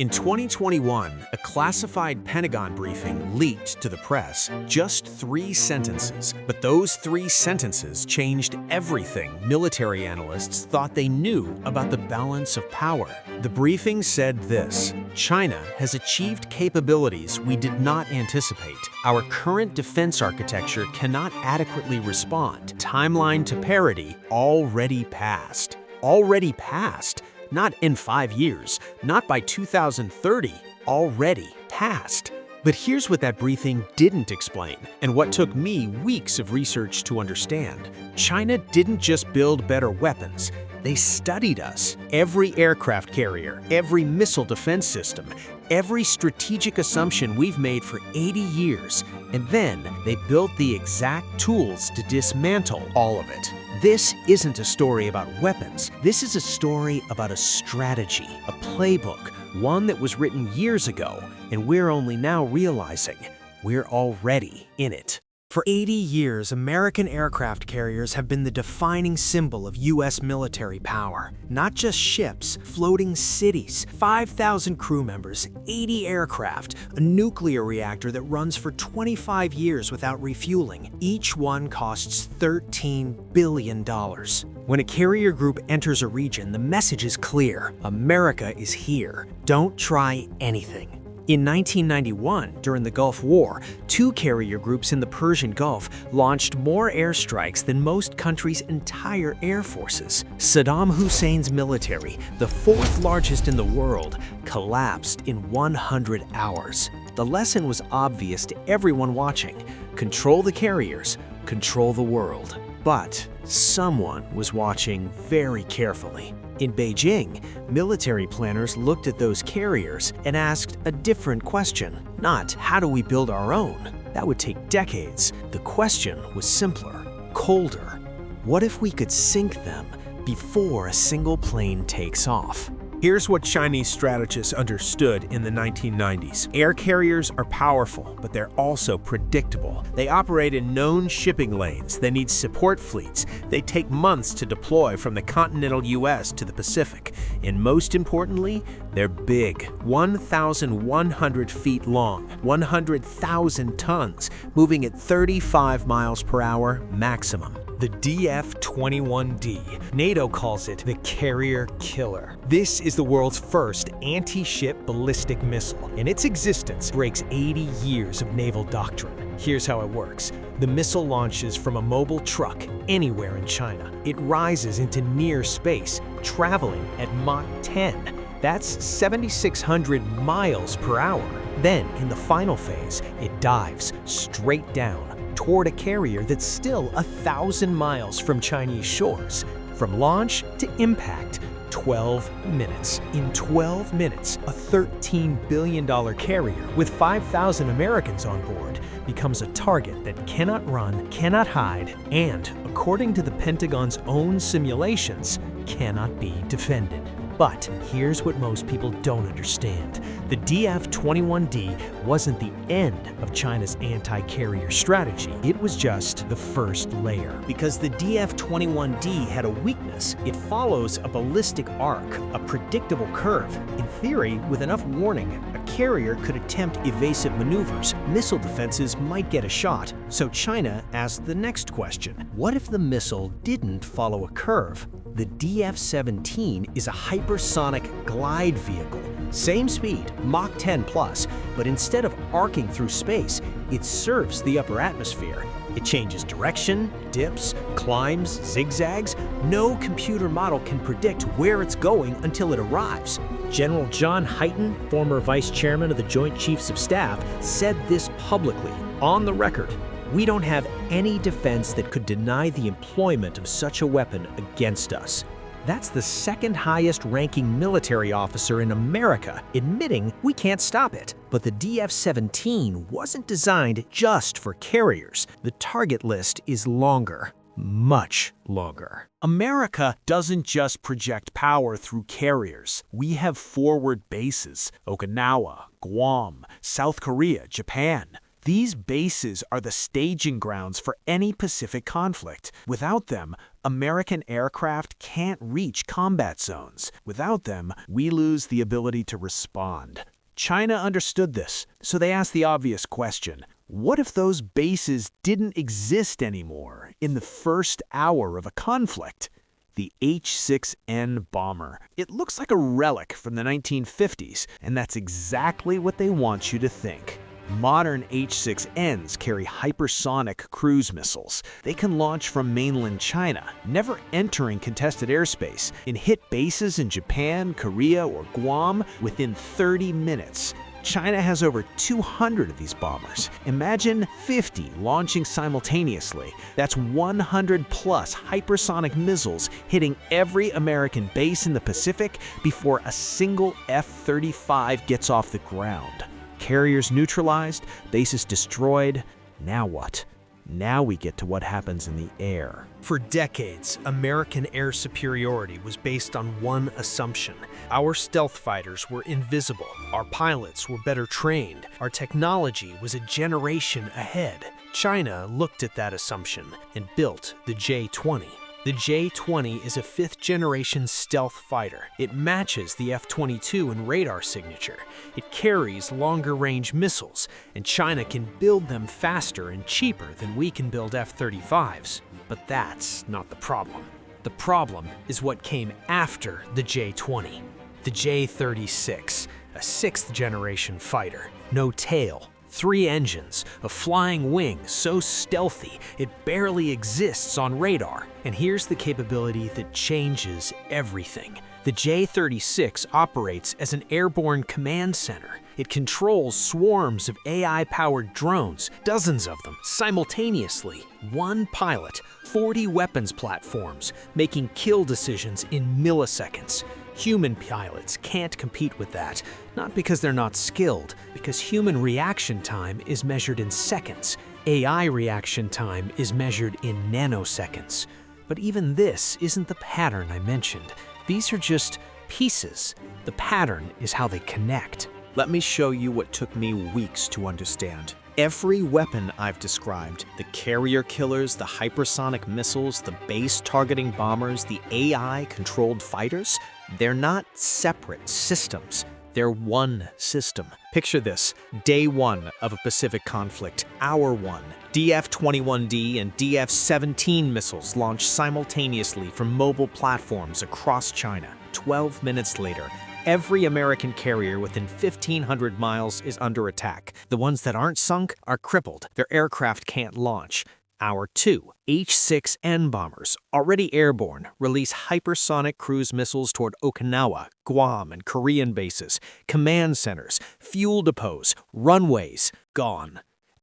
In 2021, a classified Pentagon briefing leaked to the press just 3 sentences. But those 3 sentences changed everything military analysts thought they knew about the balance of power. The briefing said this: China has achieved capabilities we did not anticipate. Our current defense architecture cannot adequately respond. Timeline to parity already passed. Already passed. Not in 5 years, not by 2030, already passed. But here's what that briefing didn't explain, and what took me weeks of research to understand. China didn't just build better weapons, they studied us. Every aircraft carrier, every missile defense system, every strategic assumption we've made for 80 years, and then they built the exact tools to dismantle all of it. This isn't a story about weapons. This is a story about a strategy, a playbook, one that was written years ago, and we're only now realizing we're already in it. For 80 years, American aircraft carriers have been the defining symbol of U.S. military power. Not just ships, floating cities, 5,000 crew members, 80 aircraft, a nuclear reactor that runs for 25 years without refueling. Each one costs $13 billion. When a carrier group enters a region, the message is clear: America is here. Don't try anything. In 1991, during the Gulf War, 2 carrier groups in the Persian Gulf launched more airstrikes than most countries' entire air forces. Saddam Hussein's military, the 4th largest in the world, collapsed in 100 hours. The lesson was obvious to everyone watching: control the carriers, control the world. But someone was watching very carefully. In Beijing, military planners looked at those carriers and asked a different question. Not, how do we build our own? That would take decades. The question was simpler, colder. What if we could sink them before a single plane takes off? Here's what Chinese strategists understood in the 1990s. Air carriers are powerful, but they're also predictable. They operate in known shipping lanes. They need support fleets. They take months to deploy from the continental US to the Pacific. And most importantly, they're big. 1,100 feet long, 100,000 tons, moving at 35 miles per hour maximum. The DF-21D. NATO calls it the carrier killer. This is the world's first anti-ship ballistic missile, and its existence breaks 80 years of naval doctrine. Here's how it works. The missile launches from a mobile truck anywhere in China. It rises into near space, traveling at Mach 10. That's 7,600 miles per hour. Then, in the final phase, it dives straight down toward a carrier that's still 1,000 miles from Chinese shores. From launch to impact, 12 minutes. In 12 minutes, a $13 billion carrier with 5,000 Americans on board becomes a target that cannot run, cannot hide, and, according to the Pentagon's own simulations, cannot be defended. But here's what most people don't understand. The DF-21D wasn't the end of China's anti-carrier strategy. It was just the first layer. Because the DF-21D had a weakness. It follows a ballistic arc, a predictable curve. In theory, with enough warning, a carrier could attempt evasive maneuvers. Missile defenses might get a shot. So China asked the next question: what if the missile didn't follow a curve? The DF-17 is a hypersonic glide vehicle. Same speed, Mach 10 plus, but instead of arcing through space, it surfs the upper atmosphere. It changes direction, dips, climbs, zigzags. No computer model can predict where it's going until it arrives. General John Hyten, former vice chairman of the Joint Chiefs of Staff, said this publicly, on the record: "We don't have any defense that could deny the employment of such a weapon against us." That's the 2nd highest ranking military officer in America admitting we can't stop it. But the DF-17 wasn't designed just for carriers. The target list is longer. Much longer. America doesn't just project power through carriers. We have forward bases: Okinawa, Guam, South Korea, Japan. These bases are the staging grounds for any Pacific conflict. Without them, American aircraft can't reach combat zones. Without them, we lose the ability to respond. China understood this, so they asked the obvious question. What if those bases didn't exist anymore in the first hour of a conflict? The H-6N bomber. It looks like a relic from the 1950s, and that's exactly what they want you to think. Modern H-6Ns carry hypersonic cruise missiles. They can launch from mainland China, never entering contested airspace, and hit bases in Japan, Korea, or Guam within 30 minutes. China has over 200 of these bombers. Imagine 50 launching simultaneously. That's 100 plus hypersonic missiles hitting every American base in the Pacific before a single F-35 gets off the ground. Carriers neutralized, bases destroyed. Now what? Now we get to what happens in the air. For decades, American air superiority was based on one assumption. Our stealth fighters were invisible, our pilots were better trained, our technology was a generation ahead. China looked at that assumption and built the J-20. The J-20 is a fifth-generation stealth fighter. It matches the F-22 in radar signature. It carries longer-range missiles, and China can build them faster and cheaper than we can build F-35s. But that's not the problem. The problem is what came after the J-20. The J-36, a sixth-generation fighter. No tail. 3 engines, a flying wing so stealthy it barely exists on radar. And here's the capability that changes everything. The J-36 operates as an airborne command center. It controls swarms of AI-powered drones, dozens of them, simultaneously. One pilot, 40 weapons platforms, making kill decisions in milliseconds. Human pilots can't compete with that, not because they're not skilled, because human reaction time is measured in seconds. AI reaction time is measured in nanoseconds. But even this isn't the pattern I mentioned. These are just pieces. The pattern is how they connect. Let me show you what took me weeks to understand. Every weapon I've described, the carrier killers, the hypersonic missiles, the base-targeting bombers, the AI-controlled fighters, they're not separate systems. They're one system. Picture this, day 1 of a Pacific conflict, hour 1. DF-21D and DF-17 missiles launch simultaneously from mobile platforms across China. 12 minutes later, every American carrier within 1,500 miles is under attack. The ones that aren't sunk are crippled. Their aircraft can't launch. Hour 2, H-6N bombers, already airborne, release hypersonic cruise missiles toward Okinawa, Guam, and Korean bases, command centers, fuel depots, runways, gone.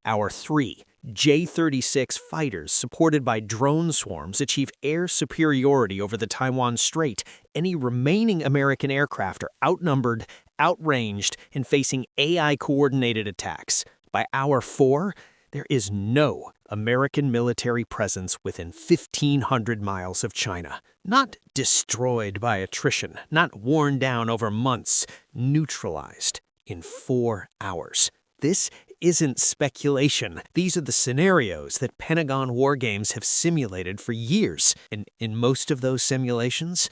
Hour 3, J-36 fighters supported by drone swarms achieve air superiority over the Taiwan Strait. Any remaining American aircraft are outnumbered, outranged, and facing AI-coordinated attacks. By hour 4, there is no American military presence within 1,500 miles of China. Not destroyed by attrition, not worn down over months, neutralized in 4 hours. This isn't speculation. These are the scenarios that Pentagon war games have simulated for years. And in most of those simulations,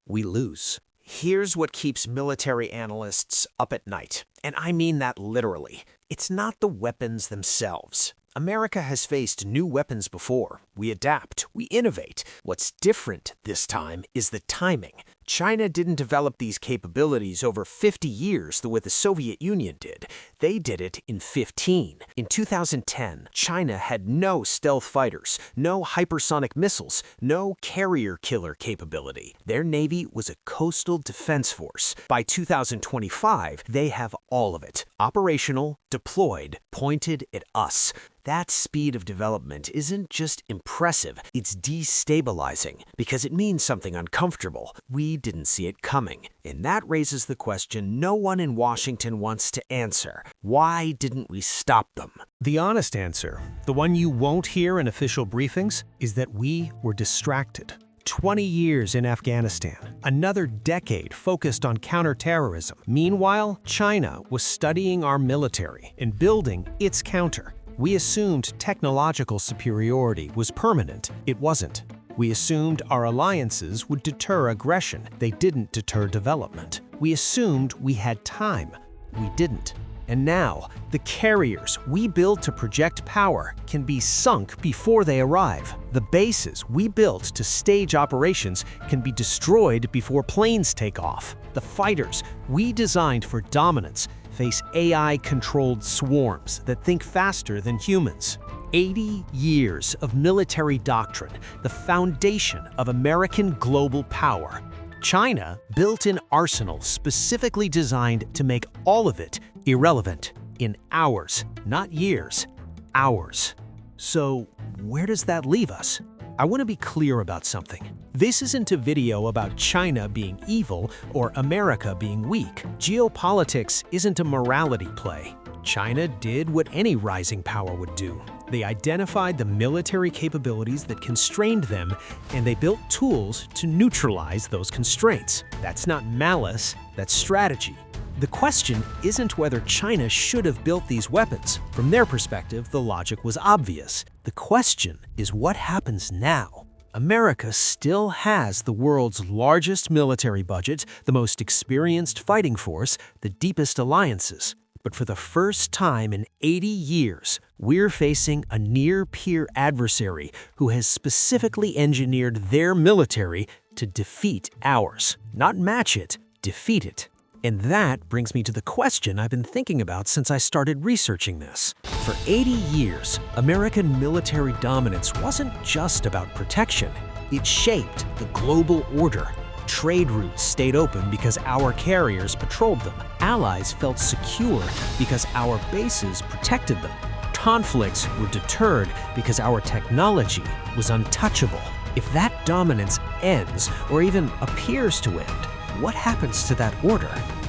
we lose. Here's what keeps military analysts up at night. And I mean that literally. It's not the weapons themselves. America has faced new weapons before. We adapt, we innovate. What's different this time is the timing. China didn't develop these capabilities over 50 years the way the Soviet Union did. They did it in 15. In 2010, China had no stealth fighters, no hypersonic missiles, no carrier killer capability. Their navy was a coastal defense force. By 2025, they have all of it. Operational, deployed, pointed at us. That speed of development isn't just impressive, it's destabilizing, because it means something uncomfortable. We didn't see it coming. And that raises the question no one in Washington wants to answer. Why didn't we stop them? The honest answer, the one you won't hear in official briefings, is that we were distracted. 20 years in Afghanistan, another decade focused on counterterrorism. Meanwhile, China was studying our military and building its counter. We assumed technological superiority was permanent. It wasn't. We assumed our alliances would deter aggression. They didn't deter development. We assumed we had time. We didn't. And now, the carriers we build to project power can be sunk before they arrive. The bases we built to stage operations can be destroyed before planes take off. The fighters we designed for dominance face AI-controlled swarms that think faster than humans. 80 years of military doctrine, the foundation of American global power. China built an arsenal specifically designed to make all of it irrelevant in hours, not years, hours. So where does that leave us? I want to be clear about something. This isn't a video about China being evil or America being weak. Geopolitics isn't a morality play. China did what any rising power would do. They identified the military capabilities that constrained them, and they built tools to neutralize those constraints. That's not malice, that's strategy. The question isn't whether China should have built these weapons. From their perspective, the logic was obvious. The question is what happens now? America still has the world's largest military budget, the most experienced fighting force, the deepest alliances. But for the first time in 80 years, we're facing a near-peer adversary who has specifically engineered their military to defeat ours. Not match it, defeat it. And that brings me to the question I've been thinking about since I started researching this. For 80 years, American military dominance wasn't just about protection. It shaped the global order. Trade routes stayed open because our carriers patrolled them. Allies felt secure because our bases protected them. Conflicts were deterred because our technology was untouchable. If that dominance ends, or even appears to end, what happens to that order?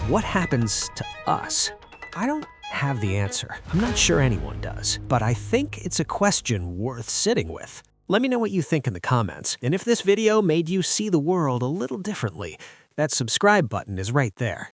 What happens to us? I don't have the answer. I'm not sure anyone does, but I think it's a question worth sitting with. Let me know what you think in the comments, and if this video made you see the world a little differently, that subscribe button is right there.